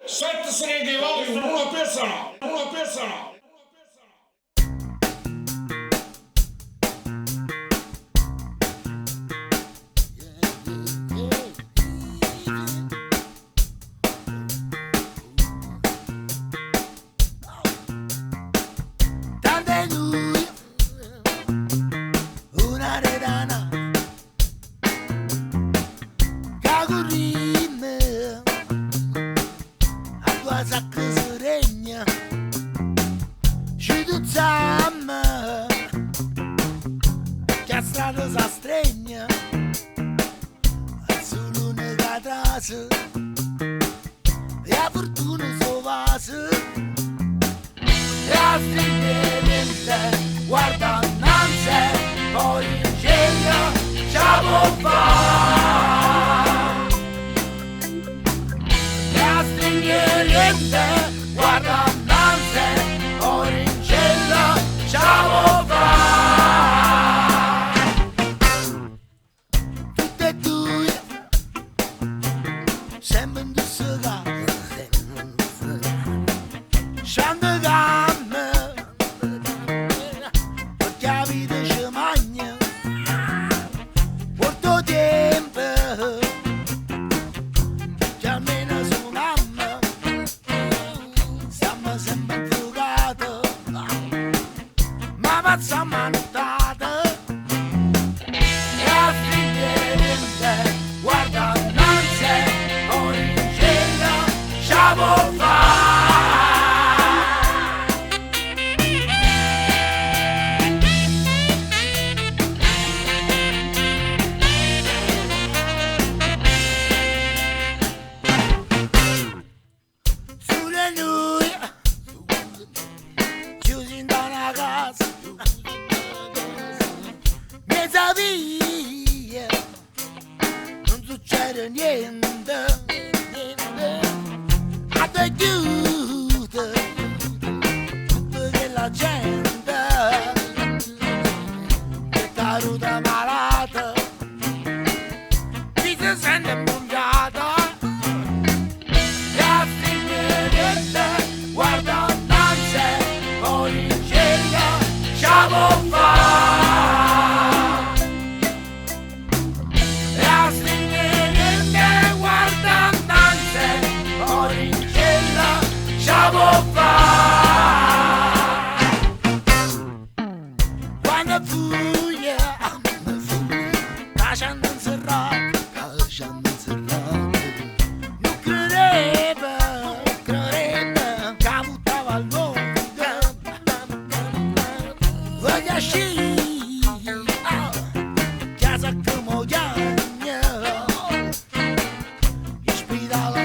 Sette stringhe voglio, una persona, una persona. Tante lui, una redana, che currimme, a tua sacca regna, ci tu zamma, che a strada s'astregna, a solo un'unica trase, e a fortuna so vaso. E a stringere guarda innanzi, poi in cielo ce può fare. E a stringere guarda innanzi, poi in cielo ce può fare. Tutte e due sempre in dissegato, scende gambe, perché la vita ci magna, porto tempo, che almeno su mamma, stiamo sempre infogati, ma facciamo annotata, e a stringere guarda innanzi, poi in cielo ce può fare. Sulle lui, chiusi in una casa, mezza via, non succede niente, a te chiude, tutta quella gente, che è caduta malata, chi si sente impungiata. Guarda innanzi, poi in cielo ce può fare. E a stringere guarda innanzi, poi in cielo ce può fare. Quando fuia, lasciando inserrato, non credeva, che buttava al mondo, voglio sci, casa che mogliagna, in spidala